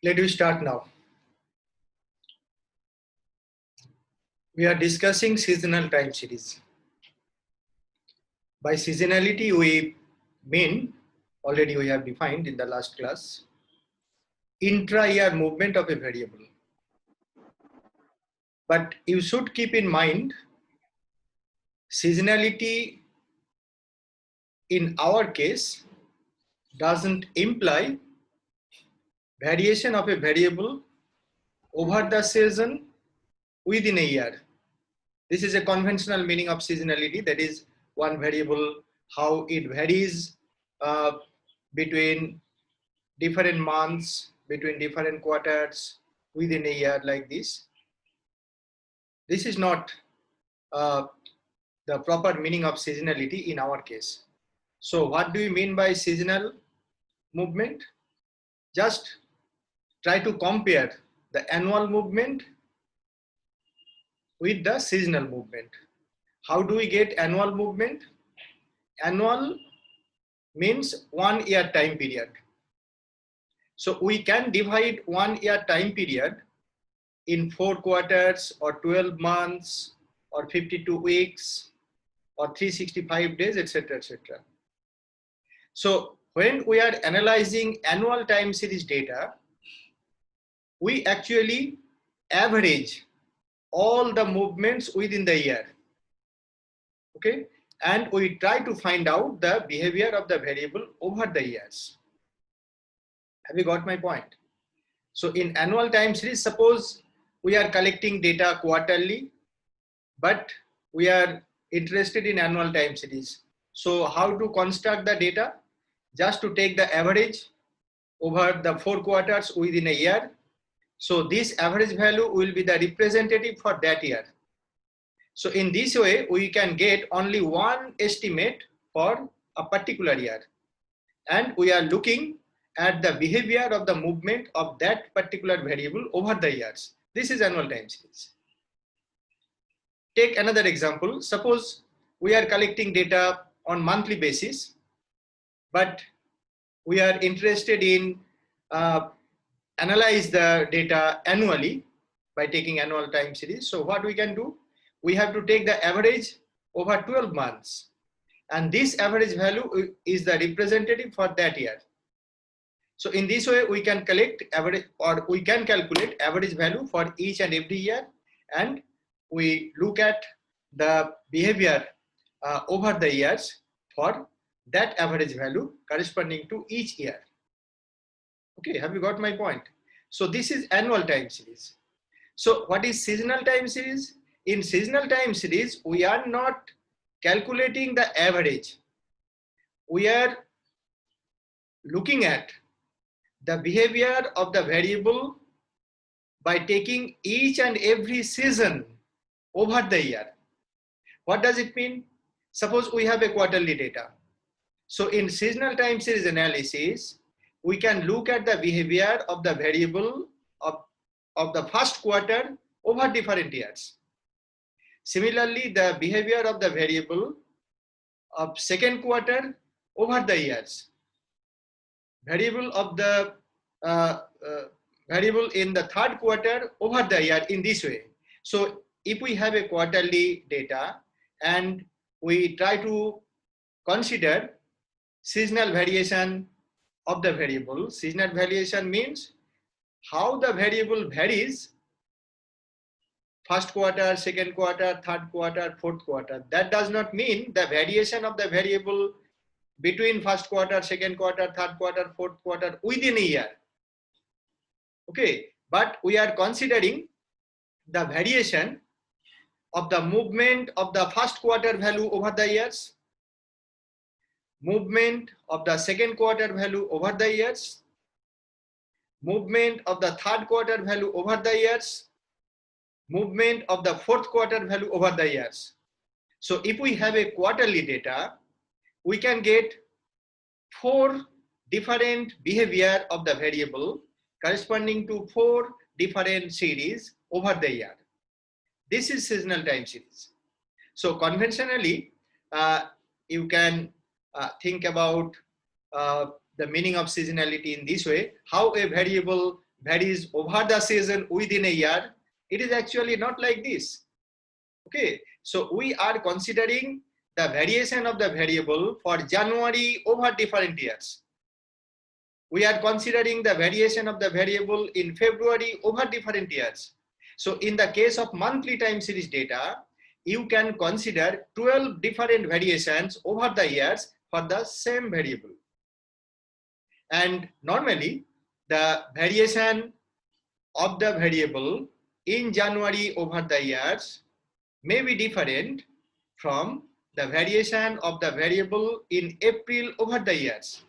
Let me start now. We are discussing seasonal time series. By seasonality, we mean, already we have defined in the last class, intra-year movement of a variable. But you should keep in mind, seasonality in our case doesn't imply variation of a variable over the season within a year. This is a conventional meaning of seasonality, that is one variable, how it varies between different months, between different quarters within a year, like this. This is not the proper meaning of seasonality in our case. So what do you mean by seasonal movement? Just try to compare the annual movement with the seasonal movement. How do we get annual movement? Annual means 1 year time period. So we can divide 1 year time period in 4 quarters or 12 months or 52 weeks or 365 days, etc., etc. So when we are analyzing annual time series data, we actually average all the movements within the year. Okay, and we try to find out the behavior of the variable over the years. Have you got my point? So in annual time series, suppose we are collecting data quarterly, but we are interested in annual time series. So how to construct the data? Just to take the average over the 4 quarters within a year. So this average value will be the representative for that year. So in this way, we can get only one estimate for a particular year. And we are looking at the behavior of the movement of that particular variable over the years. This is annual time series. Take another example. Suppose we are collecting data on monthly basis, but we are interested in analyze the data annually by taking annual time series. So what we can do? We have to take the average over 12 months. And this average value is the representative for that year. So in this way, we can collect average, or we can calculate average value for each and every year, and we look at the behavior over the years for that average value corresponding to each year. Okay, have you got my point? So this is annual time series. So what is seasonal time series? In seasonal time series, we are not calculating the average. We are looking at the behavior of the variable by taking each and every season over the year. What does it mean? Suppose we have a quarterly data. So in seasonal time series analysis, we can look at the behavior of the variable of the first quarter over different years. Similarly, the behavior of the variable of second quarter over the years. Variable of the variable in the third quarter over the year, in this way. So if we have a quarterly data and we try to consider seasonal variation of the variable, seasonal variation means how the variable varies first quarter, second quarter, third quarter, fourth quarter. That does not mean the variation of the variable between first quarter, second quarter, third quarter, fourth quarter within a year. Okay, but we are considering the variation of the movement of the first quarter value over the years, movement of the second quarter value over the years, movement of the third quarter value over the years, movement of the fourth quarter value over the years. So if we have a quarterly data, we can get 4 different behavior of the variable corresponding to 4 different series over the year. This is seasonal time series. So conventionally, you can think about the meaning of seasonality in this way: how a variable varies over the season within a year, it is actually not like this. Okay, so we are considering the variation of the variable for January over different years. We are considering the variation of the variable in February over different years. So in the case of monthly time series data, you can consider 12 different variations over the years for the same variable. And normally the variation of the variable in January over the years may be different from the variation of the variable in April over the years.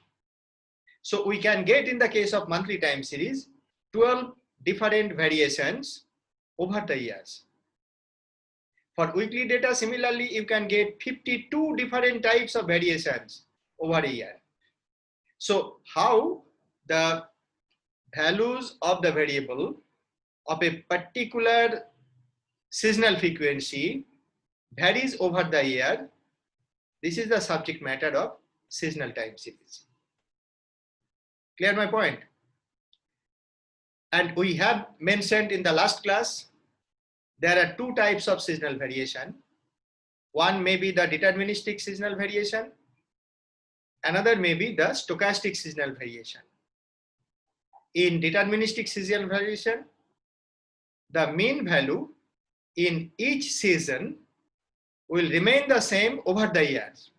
So we can get, in the case of monthly time series, 12 different variations over the years. For weekly data, similarly, you can get 52 different types of variations over a year. So how the values of the variable of a particular seasonal frequency varies over the year, this is the subject matter of seasonal time series. Clear my point? And we have mentioned in the last class, there are two types of seasonal variation. One may be the deterministic seasonal variation. Another may be the stochastic seasonal variation. In deterministic seasonal variation, the mean value in each season will remain the same over the years.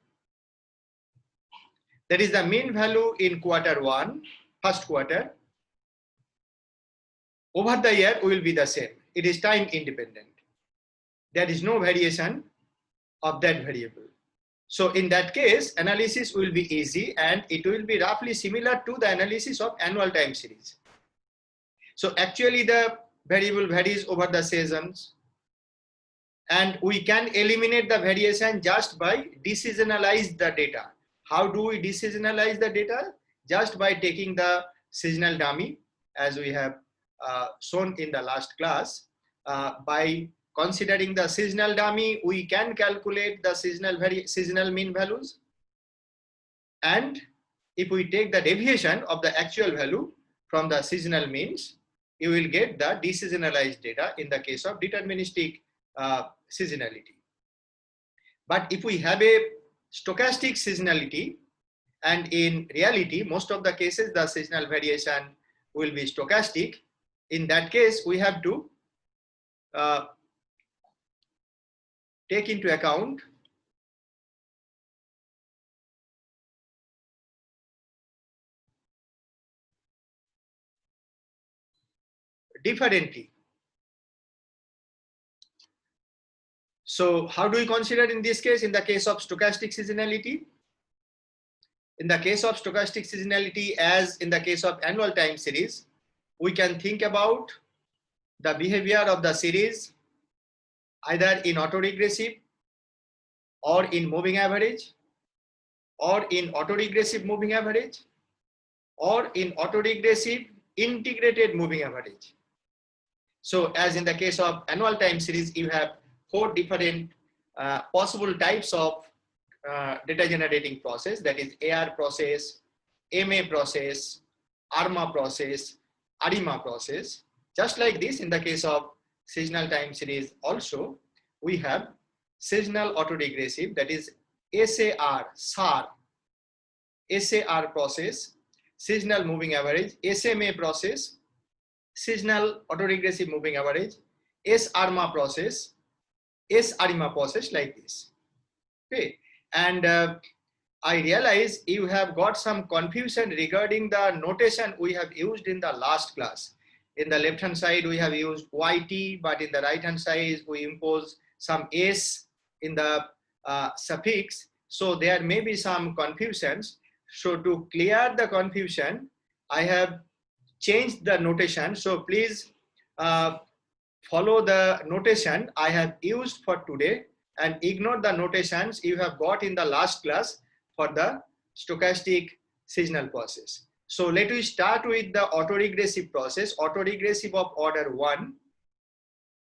That is, the mean value in quarter one, first quarter, over the year will be the same. It is time independent. There is no variation of that variable. So in that case, analysis will be easy and it will be roughly similar to the analysis of annual time series. So actually the variable varies over the seasons, and we can eliminate the variation just by deseasonalize the data. How do we deseasonalize the data? Just by taking the seasonal dummy, as we have shown in the last class. By considering the seasonal dummy, we can calculate the seasonal mean values. And if we take the deviation of the actual value from the seasonal means, you will get the deseasonalized data in the case of deterministic seasonality. But if we have a stochastic seasonality, and in reality, most of the cases, the seasonal variation will be stochastic. In that case, we have to take into account differently. So how do we consider in this case? In the case of stochastic seasonality, in the case of stochastic seasonality, as in the case of annual time series, we can think about the behavior of the series either in autoregressive or in moving average, or in autoregressive moving average, or in autoregressive integrated moving average. So as in the case of annual time series, you have 4 different possible types of data generating process, that is AR process, MA process, ARMA process, ARIMA process. Just like this, in the case of seasonal time series also, we have seasonal autoregressive, that is SAR process, seasonal moving average, SMA process, seasonal autoregressive moving average, S-ARMA process, S-ARIMA process, like this. Okay, and I realize you have got some confusion regarding the notation we have used in the last class. In the left hand side, we have used YT, but in the right hand side, we impose some S in the suffix. So there may be some confusions. So to clear the confusion, I have changed the notation. So please follow the notation I have used for today and ignore the notations you have got in the last class for the stochastic seasonal process. So let us start with the autoregressive process, autoregressive of order 1.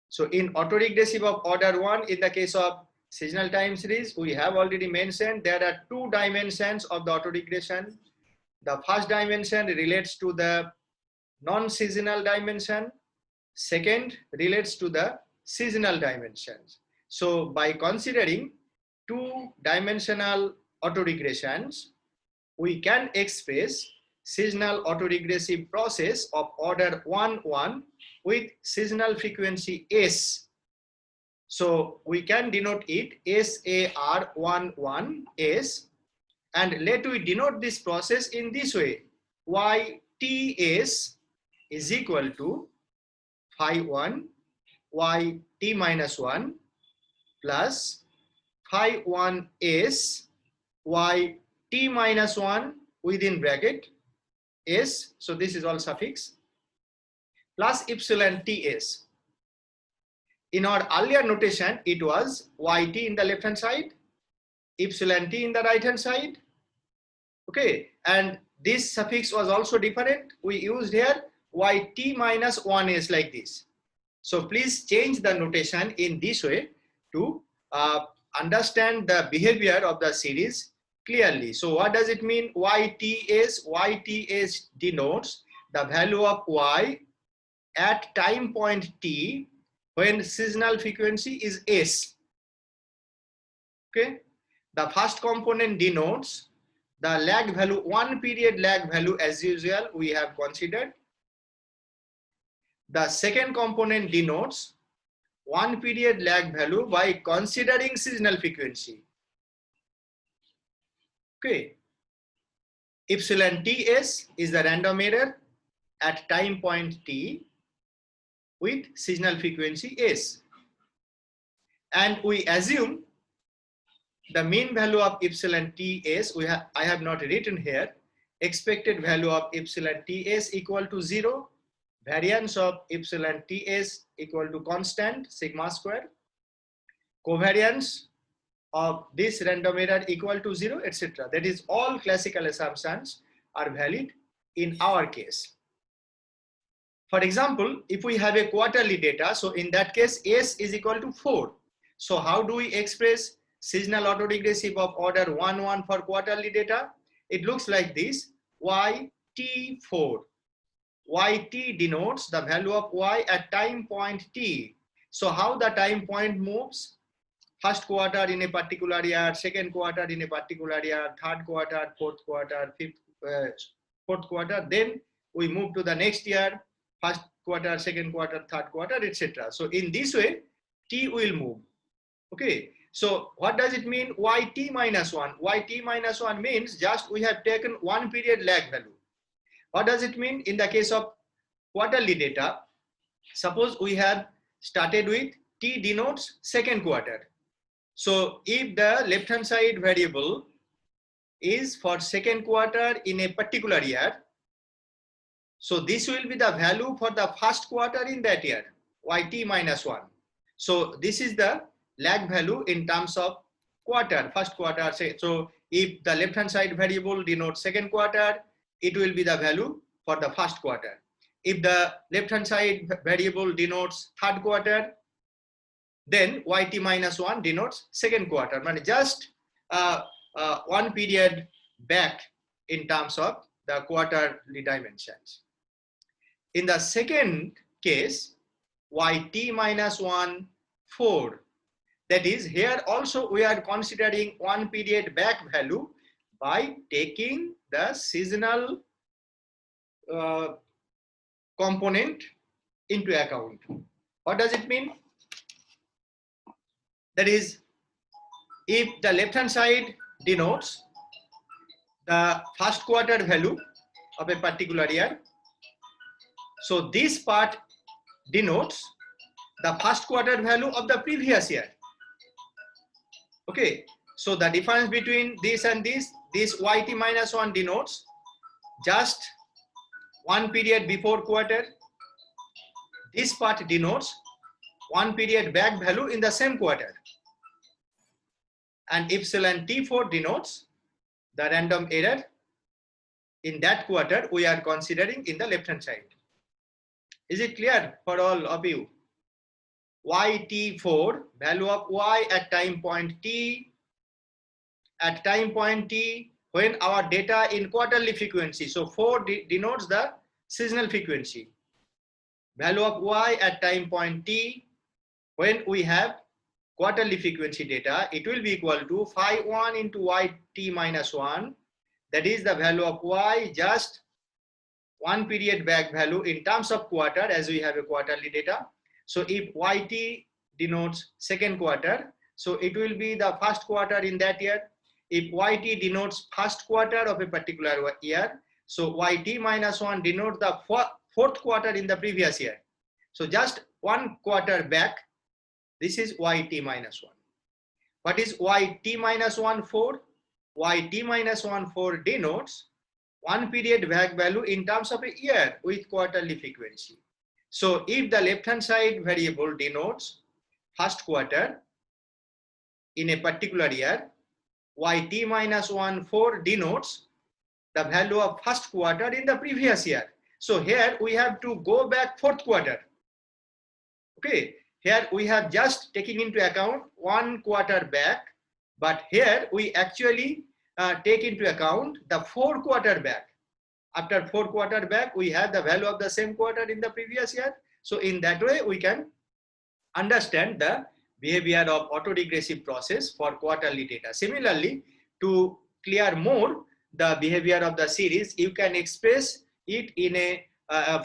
So in autoregressive of order 1, in the case of seasonal time series, we have already mentioned there are 2 dimensions of the autoregression. The first dimension relates to the non-seasonal dimension. Second relates to the seasonal dimensions. So by considering two-dimensional autoregressions, we can express seasonal autoregressive process of order 1, 1 with seasonal frequency S. So we can denote it SAR11S, and let we denote this process in this way. YTS is equal to phi 1 YT minus 1 plus phi 1S YT minus 1 within bracket S, so this is all suffix, plus epsilon TS. In our earlier notation, it was YT in the left hand side, epsilon T in the right hand side. Okay, and this suffix was also different. We used here YT minus 1S like this. So please change the notation in this way to understand the behavior of the series clearly. So what does it mean? YTS? YTS denotes the value of Y at time point T when seasonal frequency is S. Okay, the first component denotes the lag value, one period lag value as usual we have considered. The second component denotes one period lag value by considering seasonal frequency. Okay, epsilon TS is the random error at time point T with seasonal frequency S, and we assume the mean value of epsilon TS, I have not written here, expected value of epsilon TS equal to 0, variance of epsilon TS equal to constant sigma square, covariance of this random error equal to 0, etc. That is, all classical assumptions are valid in our case. For example, if we have a quarterly data, so in that case S is equal to 4. So how do we express seasonal autoregressive of order 1, 1 for quarterly data? It looks like this: YT4. YT denotes the value of Y at time point T. So how the time point moves? First quarter in a particular year, second quarter in a particular year, third quarter, fourth quarter, fourth quarter. Then we move to the next year, first quarter, second quarter, third quarter, etc. So in this way, T will move. Okay. So what does it mean? YT minus 1. YT minus 1 means just we have taken one period lag value. What does it mean in the case of quarterly data? Suppose we have started with T denotes second quarter. So if the left hand side variable is for second quarter in a particular year, so this will be the value for the first quarter in that year, YT minus 1. So this is the lag value in terms of quarter, first quarter. So if the left hand side variable denotes second quarter, it will be the value for the first quarter. If the left hand side variable denotes third quarter, then YT minus 1 denotes second quarter. But just one period back in terms of the quarterly dimensions. In the second case, YT minus 1, 4. That is, here also we are considering one period back value by taking the seasonal component into account. What does it mean? That is, if the left hand side denotes the first quarter value of a particular year, so this part denotes the first quarter value of the previous year. Okay, so the difference between this and this YT minus 1 denotes just one period before quarter. This part denotes one period back value in the same quarter. And epsilon T4 denotes the random error in that quarter we are considering in the left hand side. Is it clear for all of you? YT4, value of Y at time point T, at time point T when our data in quarterly frequency. So 4 denotes the seasonal frequency. Value of y at time point t, when we have quarterly frequency data, it will be equal to phi 1 into yt minus 1. That is the value of y, just one period back value in terms of quarter, as we have a quarterly data. So if yt denotes second quarter, so it will be the first quarter in that year. If yt denotes first quarter of a particular year, so yt minus 1 denotes the fourth quarter in the previous year. So just one quarter back, this is yt minus 1. What is yt minus 1 for? Yt minus 1 for denotes one period back value in terms of a year with quarterly frequency. So if the left hand side variable denotes first quarter in a particular year, yt minus 1 for denotes the value of first quarter in the previous year. So here we have to go back fourth quarter. Okay, here we have just taking into account one quarter back, but here we actually take into account the 4 quarter back. After 4 quarter back, we have the value of the same quarter in the previous year. So in that way, we can understand the behavior of autoregressive process for quarterly data. Similarly, to clear more the behavior of the series, you can express it in a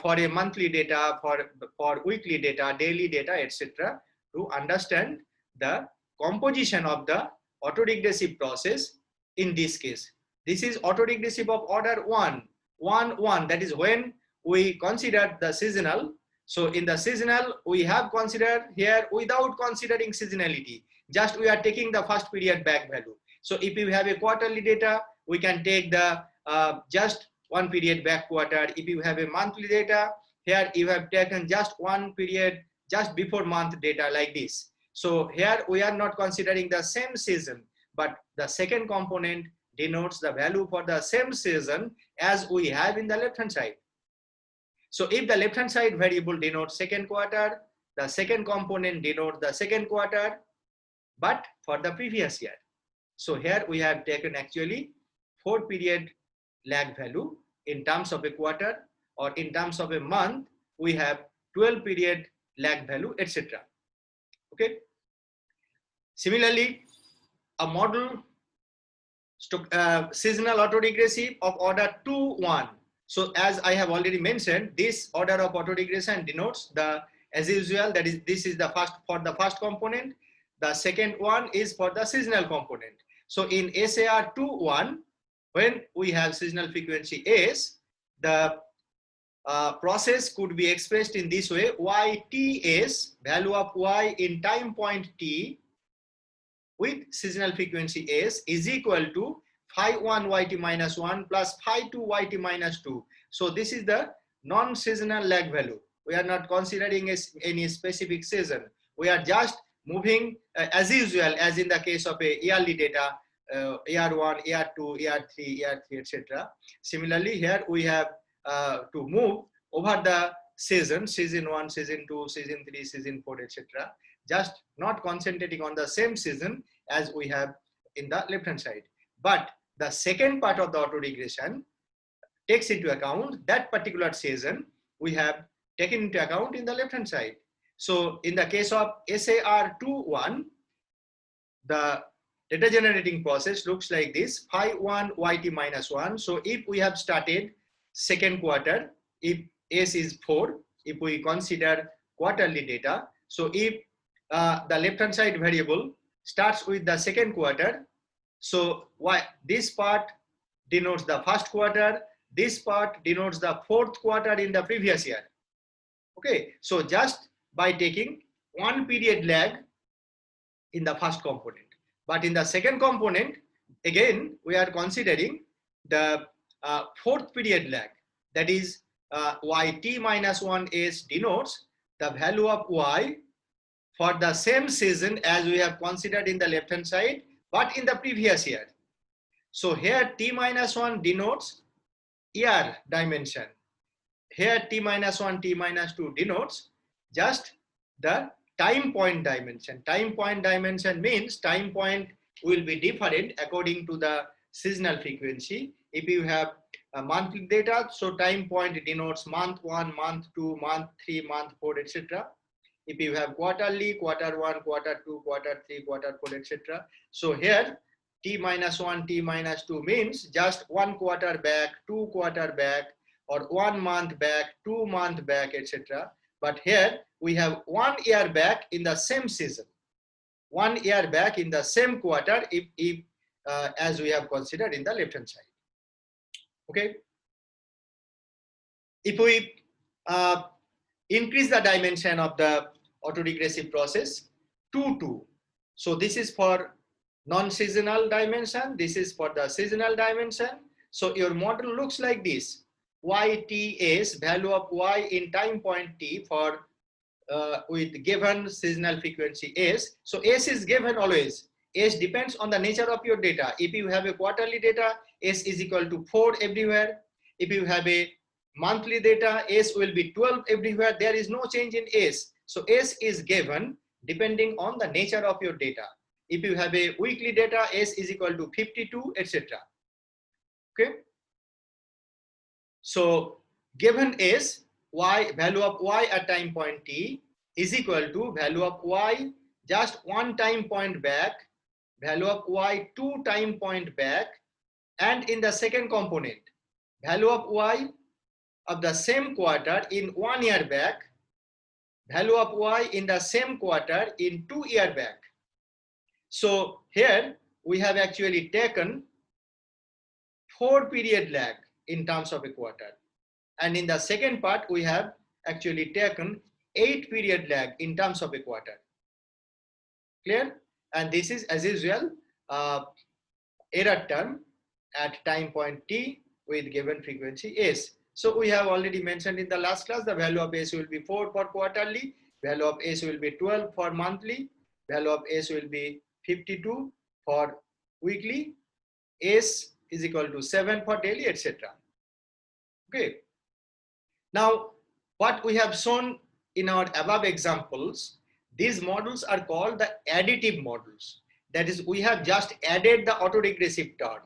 for a monthly data, for weekly data, daily data, etc. to understand the composition of the autoregressive process. In this case, this is autoregressive of order 1, 1, 1. That is when we consider the seasonal. So in the seasonal, we have considered here without considering seasonality. Just we are taking the first period back value. So if you have a quarterly data, we can take the just one period back quarter. If you have a monthly data, here you have taken just one period just before month data like this. So here we are not considering the same season, but the second component denotes the value for the same season as we have in the left hand side. So if the left hand side variable denotes second quarter, the second component denotes the second quarter, but for the previous year. So here we have taken actually 4 period lag value in terms of a quarter, or in terms of a month, we have 12 period lag value, etc. Okay. Similarly, a model seasonal autoregressive of order 2, 1. So as I have already mentioned, this order of autoregression denotes the, as usual, that is, this is the first for the first component. The second one is for the seasonal component. So in SAR 2, 1, when we have seasonal frequency S, the process could be expressed in this way: YTS, value of Y in time point T with seasonal frequency S, is equal to phi 1 YT minus 1 plus phi 2 YT minus 2. So this is the non-seasonal lag value. We are not considering any specific season. We are just moving as usual, as in the case of a yearly data, year 1, year 2, year 3, etc. Similarly, here we have to move over the season, season 1, season 2, season 3, season 4, etc. Just not concentrating on the same season as we have in the left hand side. But the second part of the autoregression takes into account that particular season we have taken into account in the left hand side. So in the case of SAR 2, 1, the data generating process looks like this: phi 1 YT minus 1. So if we have started second quarter, if S is 4, if we consider quarterly data, so if the left hand side variable starts with the second quarter, so this part denotes the first quarter, this part denotes the fourth quarter in the previous year. Okay, so just by taking one period lag in the first component. But in the second component, again, we are considering the fourth period lag. That is, YT minus 1S denotes the value of Y for the same season as we have considered in the left hand side, but in the previous year. So here T minus 1 denotes year dimension. Here T minus 1, T minus 2 denotes just the time point dimension. Time point dimension means time point will be different according to the seasonal frequency. If you have monthly data, so time point denotes month 1, month 2, month 3, month 4, etc. If you have quarterly, quarter 1, quarter 2, quarter 3, quarter 4, etc. So here T minus 1, T minus 2 means just 1 quarter back, 2 quarter back, or 1 month back, 2 month back, etc. But here we have 1 year back in the same season, 1 year back in the same quarter, if as we have considered in the left hand side. Okay. If we increase the dimension of the autoregressive process to 2, so this is for non-seasonal dimension, this is for the seasonal dimension. So your model looks like this: YTS, value of Y in time point T for with given seasonal frequency S. So S is given always. S depends on the nature of your data. If you have a quarterly data, S is equal to 4 everywhere. If you have a monthly data, S will be 12 everywhere. There is no change in S. So S is given depending on the nature of your data. If you have a weekly data, S is equal to 52, etc. Okay. So given S, Y, value of Y at time point T is equal to value of Y just 1 time point back, value of Y 2 time point back, and in the second component, value of Y of the same quarter in 1 year back, value of Y in the same quarter in 2 year back. So here we have actually taken 4 period lag in terms of a quarter. And in the second part, we have actually taken 8 period lag in terms of a quarter. Clear? And this is as usual error term at time point T with given frequency S. So we have already mentioned in the last class, the value of S will be 4 for quarterly, value of S will be 12 for monthly, value of S will be 52 for weekly, S is equal to 7 for daily, etc. Okay. Now, what we have shown in our above examples, these models are called the additive models. That is, we have just added the autoregressive term.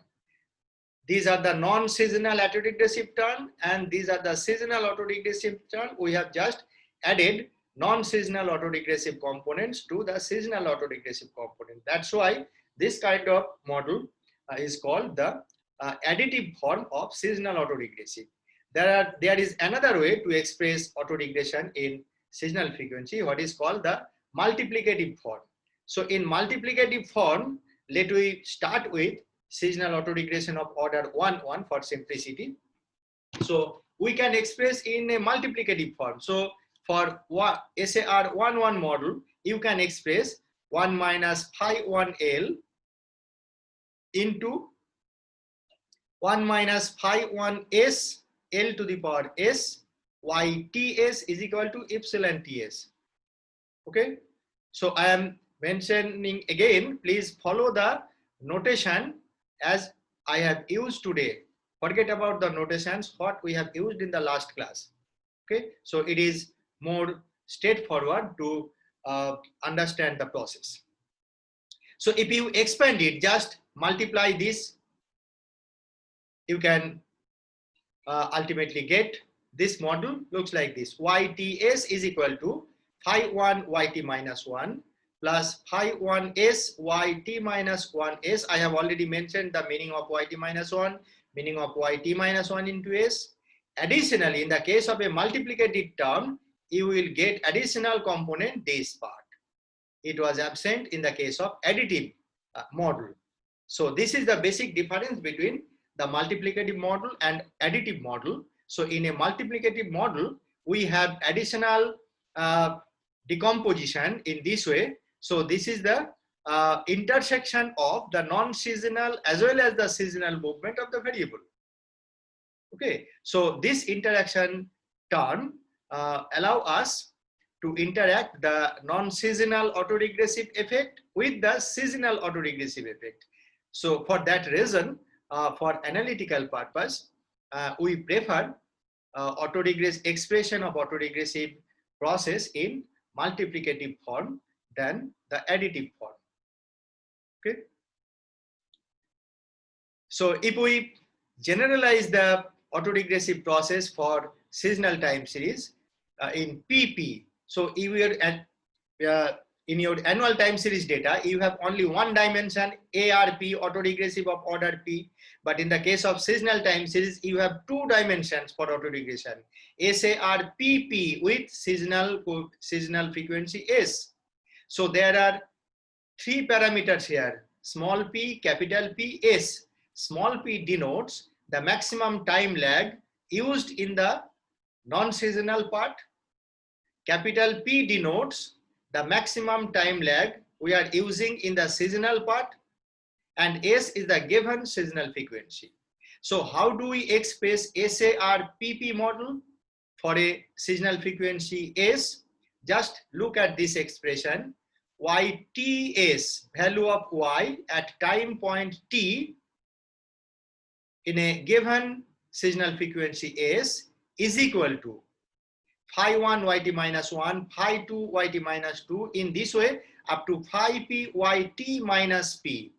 These are the non-seasonal autoregressive term, and these are the seasonal autoregressive term. We have just added non-seasonal autoregressive components to the seasonal autoregressive component. That's why this kind of model is called the additive form of seasonal autoregressive. There is another way to express autoregression in seasonal frequency, what is called the multiplicative form. So in multiplicative form, let we start with seasonal autoregression of order 1, for simplicity. So we can express in a multiplicative form. So for SAR 1 model, you can express 1 minus phi 1L into 1 minus phi 1S L to the power S YTS is equal to epsilon TS. Okay. So I am mentioning again, please follow the notation as I have used today. Forget about the notations what we have used in the last class. Okay. So it is more straightforward to understand the process. So if you expand it, just multiply this, you can ultimately get this model looks like this. YTS is equal to phi 1 YT minus 1 plus phi 1S YT minus 1S. I have already mentioned the meaning of YT minus 1, meaning of YT minus 1 into S. Additionally, in the case of a multiplicative term, you will get additional component this part. It was absent in the case of additive model. So this is the basic difference between the multiplicative model and additive model. So in a multiplicative model, we have additional decomposition in this way. So this is the intersection of the non-seasonal as well as the seasonal movement of the variable. Okay, so this interaction term allow us to interact the non-seasonal autoregressive effect with the seasonal autoregressive effect. So for that reason, for analytical purpose, we prefer expression of autoregressive process in multiplicative form than the additive form. Okay. So if we generalize the autoregressive process for seasonal time series in PP. So if you are at in your annual time series data, you have only one dimension, ARP, autoregressive of order P. But in the case of seasonal time series, you have two dimensions for autoregression, SARPP with seasonal frequency S. So there are three parameters here, small p, capital P, S. Small p denotes the maximum time lag used in the non-seasonal part. Capital P denotes the maximum time lag we are using in the seasonal part, and S is the given seasonal frequency. So how do we express SARPP model for a seasonal frequency S? Just look at this expression, YTS, value of Y at time point T in a given seasonal frequency S is equal to phi 1 yt minus 1, phi 2 yt minus 2, in this way up to phi p yt minus p.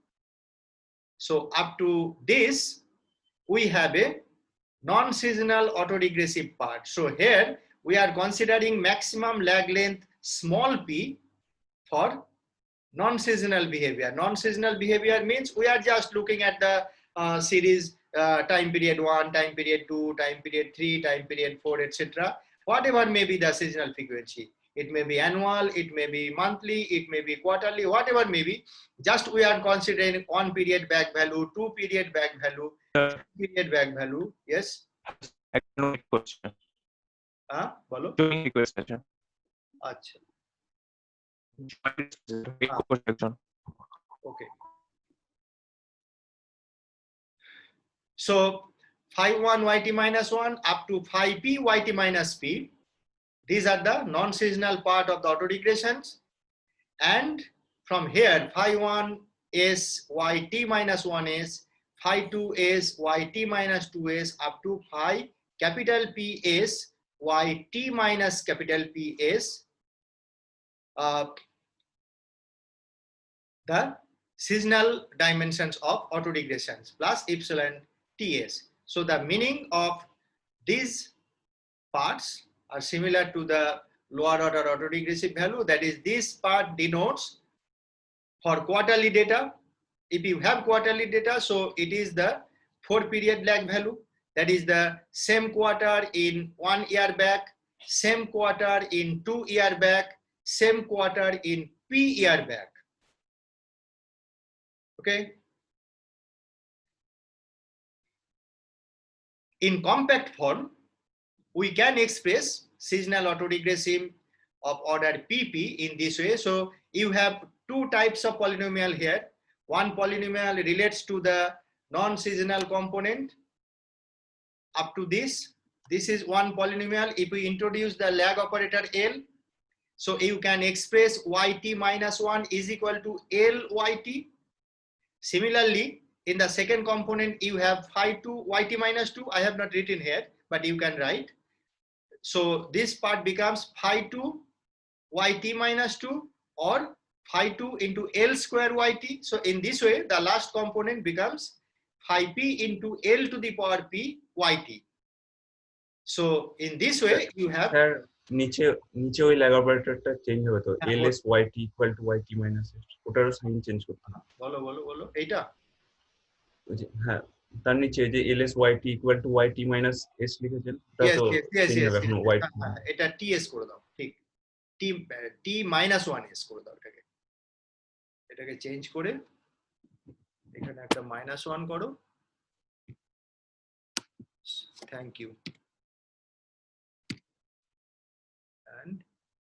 So up to this, we have a non-seasonal autoregressive part. So here we are considering maximum lag length small p for non-seasonal behavior. Non-seasonal behavior means we are just looking at the series time period 1, time period 2, time period 3, time period 4, etc. Whatever may be the seasonal frequency. It may be annual, it may be monthly, it may be quarterly, whatever may be. Just we are considering 1 period back value, 2 period back value, 3 period back value. Yes? Economic question. Bolo? Question. Achha. Okay. So phi 1 yt minus 1 up to phi p yt minus p. These are the non-seasonal part of the autoregressions. And from here, phi 1 is yt minus 1s, phi 2 is yt minus 2s up to phi capital P is yt minus capital P is the seasonal dimensions of autoregressions plus epsilon ts. So the meaning of these parts are similar to the lower order autoregressive value. That is, this part denotes for quarterly data. If you have quarterly data, so it is the 4 period lag value. That is the same quarter in 1 year back, same quarter in 2 year back, same quarter in P year back. Okay. In compact form, we can express seasonal autoregressive of order PP in this way. So you have two types of polynomial here. One polynomial relates to the non-seasonal component up to this. This is one polynomial. If we introduce the lag operator L, so you can express yt minus 1 is equal to L yt. Similarly, in the second component, you have phi 2 yt minus 2. I have not written here, but you can write. So this part becomes phi 2 yt minus 2 or phi 2 into L square yt. So in this way, the last component becomes phi p into L to the power p yt. So in this way, you have নিচে ওই lag operator টা change হবে তো ls yt equal to yt minus s ওটারও sign change করতে হবে বলো এইটা হ্যাঁ তার নিচে যে ls yt equal to yt minus s লিখেছেন তা তো চেঞ্জ হবে এখন yt এটা ts করে দাও ঠিক t minus 1s করে দাও এটাকে চেঞ্জ করে এখানে একটা -1 করো thank you and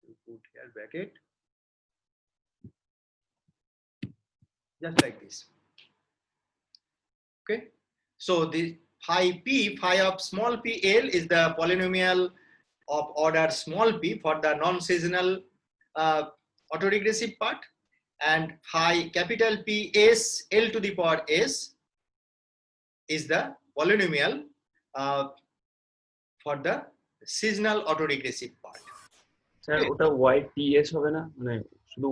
you put here bracket just like this. Okay, so the phi p, phi of small p L is the polynomial of order small p for the non-seasonal autoregressive part, and phi capital P S L to the power S is the polynomial for the seasonal autoregressive part. Sir ওটা yts হবে না মানে শুধু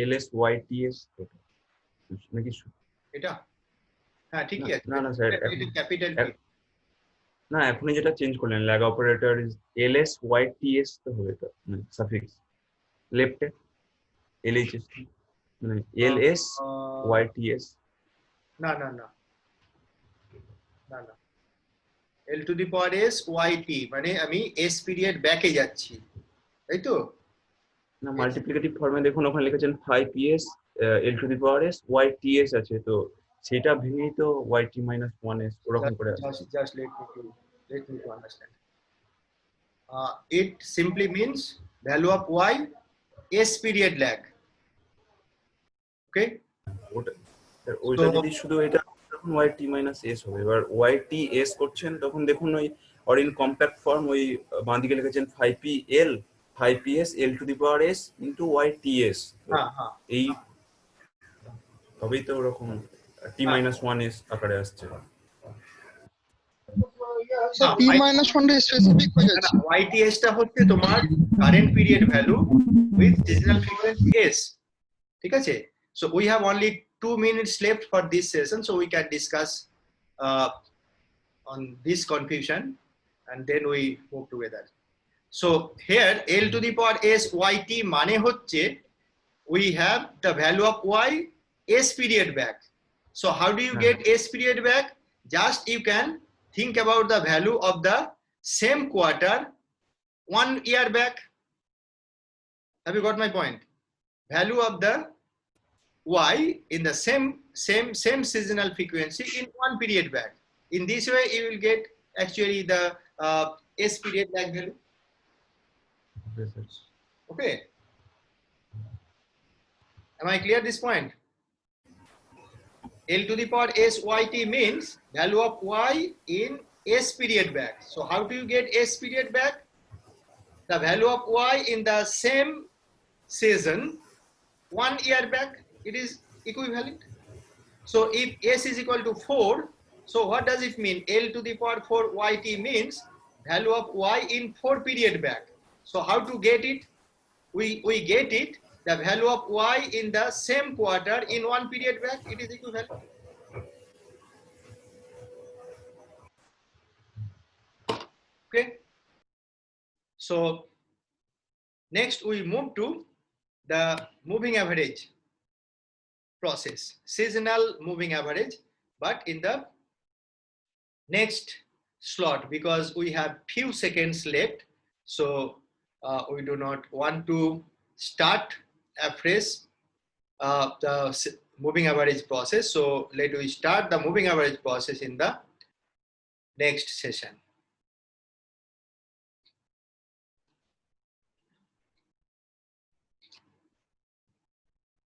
ls yts নাকি এটা হ্যাঁ ঠিকই আছে না না স্যার এটা ক্যাপিটাল P না এখনই যেটা চেঞ্জ করলেন lag operator is ls yts তো হবে তো মানে সাফিক্স লেফটে lhs মানে ls yts না না না না না l to the power s yt মানে আমি s পিরিয়ড ব্যাকে যাচ্ছি তাই তো না মাল্টিপ্লিকেটিভ ফর্মে দেখুন ওখানে লিখেছেন 5ps l to the power s yts আছে তো সেটা ভেঙেই তো yt minus 1s ওরকম করে আছে just let me to understand it simply means value of y s period lag okay ওইটা যদি শুধু এটা তখন yt minus s হবে এবার yts করছেন তখন দেখুন ওই or in compact form ওই বাঁদিকে লিখেছেন 5pl 5ps l to the power s into yts এই তবেই তো ওরকম t minus 1s আকারে আসছে স্যার p minus 1 এর স্পেসিফিক হয়ে যাচ্ছে yts টা হচ্ছে তোমার current period value with seasonal frequency s ঠিক আছে so we have only 2 minutes left for this session so we can discuss on this confusion and then we move together so here l to the power s yt মানে হচ্ছে we have the value of y s period back so how do you get s period back just you can think about the value of the same quarter 1 year back have you got my point value of the y in the same seasonal frequency in one period back in this way you will get actually the s period lag value okay am I clear this point l to the power s yt means value of y in s period back so how do you get s period back the value of y in the same season 1 year back it is equivalent so if s is equal to 4 so what does it mean l to the power 4 yt means value of y in 4 period back so how to get it we get it the value of y in the same quarter in 1 period back it is equivalent okay so next we move to the moving average process seasonal moving average but in the next slot because we have few seconds left so we do not want to start afresh the moving average process so let we start the moving average process in the next session